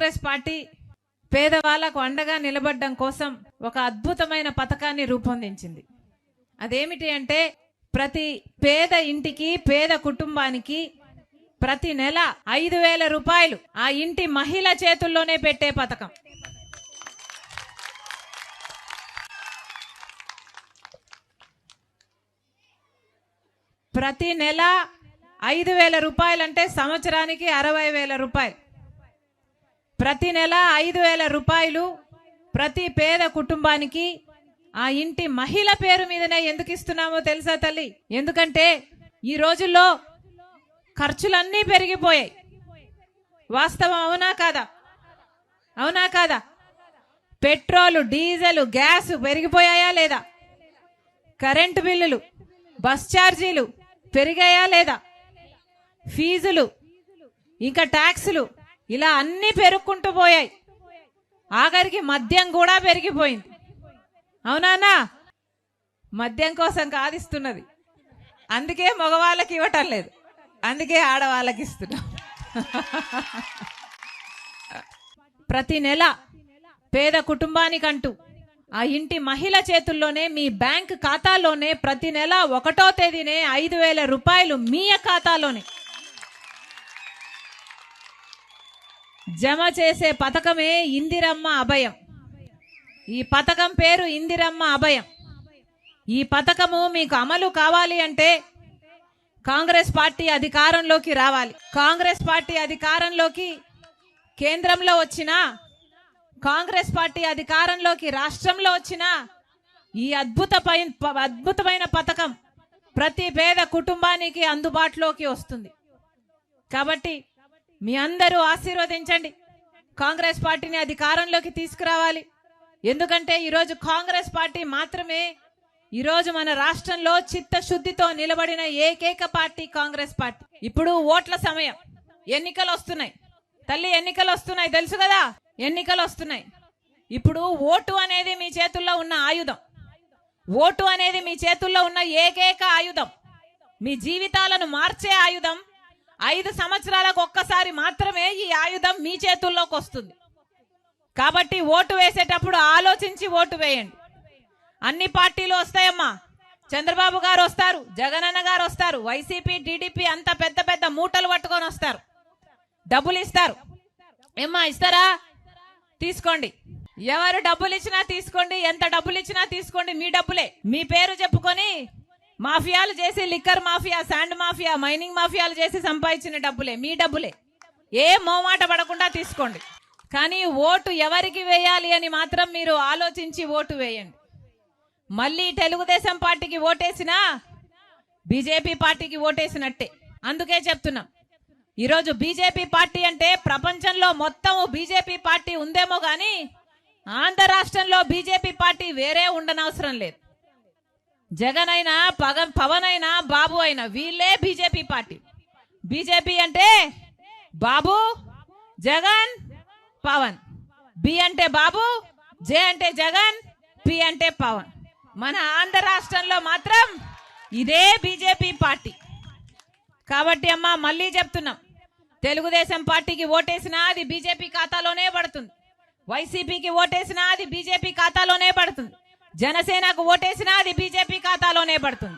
Congress party పేదవాళ్లకు అండగా నిలబడడం కోసం ఒక అద్భుతమైన పథకాన్ని రూపొందించింది. అదేమిటి అంటే ప్రతి పేద ఇంటికి పేద కుటుంబానికి ప్రతి నెల 5,000 రూపాయలు ఆ ఇంటి మహిళ చేతుల్లోనే పెట్టే పథకం. ప్రతి నెల 5,000 రూపాయలు అంటే సంవత్సరానికి 60,000 రూపాయలు. ప్రతి నెల 5,000 రూపాయలు ప్రతి పేద కుటుంబానికి ఆ ఇంటి మహిళ పేరు మీదనే ఎందుకు ఇస్తున్నామో తెలుసా తల్లి? ఎందుకంటే ఈ రోజుల్లో ఖర్చులన్నీ పెరిగిపోయాయి. వాస్తవం అవునా కాదా? అవునా కాదా? పెట్రోలు, డీజిల్, గ్యాస్ పెరిగిపోయాయా లేదా? కరెంటు బిల్లులు, బస్ ఛార్జీలు పెరిగాయా లేదా? ఫీజులు, ఇంకా ట్యాక్సులు, ఇలా అన్నీ పెరుగుకుంటూ పోయాయి. ఆఖరికి మద్యం కూడా పెరిగిపోయింది. అవునానా? మద్యం కోసం కాదిస్తున్నది, అందుకే మగవాళ్ళకి ఇవ్వటం లేదు, అందుకే ఆడవాళ్ళకి ఇస్తున్నాం. ప్రతి నెల పేద కుటుంబానికంటూ ఆ ఇంటి మహిళ చేతుల్లోనే మీ బ్యాంక్ ఖాతాలోనే ప్రతి నెల 1వ తేదీనే 5,000 రూపాయలు మీ ఖాతాలోనే జమ చేసే పథకమే ఇందిరమ్మ అభయం. ఈ పథకం పేరు ఇందిరమ్మ అభయం. ఈ పథకము మీకు అమలు కావాలి అంటే కాంగ్రెస్ పార్టీ అధికారంలోకి రావాలి. కాంగ్రెస్ పార్టీ అధికారంలోకి కేంద్రంలో వచ్చినా, కాంగ్రెస్ పార్టీ అధికారంలోకి రాష్ట్రంలో వచ్చినా ఈ అద్భుతమైన పథకం ప్రతి పేద కుటుంబానికి అందుబాటులోకి వస్తుంది. కాబట్టి మీ అందరూ ఆశీర్వదించండి, కాంగ్రెస్ పార్టీని అధికారంలోకి తీసుకురావాలి. ఎందుకంటే ఈరోజు కాంగ్రెస్ పార్టీ మాత్రమే ఈరోజు మన రాష్ట్రంలో చిత్తశుద్ధితో నిలబడిన ఏకైక పార్టీ కాంగ్రెస్ పార్టీ. ఇప్పుడు ఓట్ల సమయం, ఎన్నికలు వస్తున్నాయి తల్లి, ఎన్నికలు వస్తున్నాయి, తెలుసు కదా? ఎన్నికలు వస్తున్నాయి. ఇప్పుడు ఓటు అనేది మీ చేతుల్లో ఉన్న ఆయుధం. ఓటు అనేది మీ చేతుల్లో ఉన్న ఏకైక ఆయుధం, మీ జీవితాలను మార్చే ఆయుధం. 5 సంవత్సరాలకు ఒక్కసారి మాత్రమే ఈ ఆయుధం మీ చేతుల్లోకి వస్తుంది. కాబట్టి ఓటు వేసేటప్పుడు ఆలోచించి ఓటు వేయండి. అన్ని పార్టీలు వస్తాయమ్మా, చంద్రబాబు గారు వస్తారు, జగనన్న గారు వస్తారు, వైసీపీ, టీడీపీ అంత పెద్ద పెద్ద మూటలు పట్టుకొని వస్తారు, డబ్బులు ఇస్తారు. ఏమ్మా ఇస్తారా? తీసుకోండి. ఎవరు డబ్బులు ఇచ్చినా తీసుకోండి, ఎంత డబ్బులు ఇచ్చినా తీసుకోండి, మీ డబ్బులే. మీ పేరు చెప్పుకొని మాఫియాలు చేసి, liquor mafia, sand mafia, mining మాఫియాలు చేసి సంపాదించిన డబ్బులే, మీ డబ్బులే. ఏ మోమాట పడకుండా తీసుకోండి. కానీ ఓటు ఎవరికి వేయాలి అని మాత్రం మీరు ఆలోచించి ఓటు వేయండి. మళ్ళీ తెలుగుదేశం పార్టీకి ఓటేసినా బీజేపీ పార్టీకి ఓటేసినట్టే. అందుకే చెప్తున్నాం, ఈరోజు బీజేపీ పార్టీ అంటే ప్రపంచంలో మొత్తం బీజేపీ పార్టీ ఉందేమో కానీ ఆంధ్ర రాష్ట్రంలో బీజేపీ పార్టీ వేరే ఉండనవసరం లేదు. జగన్ అయినా, పవన్ అయినా, బాబు అయినా వీళ్ళే బీజేపీ పార్టీ. బీజేపీ అంటే బాబు, జగన్, పవన్. బి అంటే బాబు, జే అంటే జగన్, పి అంటే పవన్. మన ఆంధ్ర రాష్ట్రంలో మాత్రం ఇదే బీజేపీ పార్టీ. కాబట్టి అమ్మా మళ్ళీ చెప్తున్నాం, తెలుగుదేశం పార్టీకి ఓటేసినా అది బీజేపీ ఖాతాలోనే పడుతుంది, వైసీపీకి ఓటేసినా అది బీజేపీ ఖాతాలోనే పడుతుంది, జనసేనకు ఓటేసినా అది బీజేపీ ఖాతాలోనే పడుతుంది.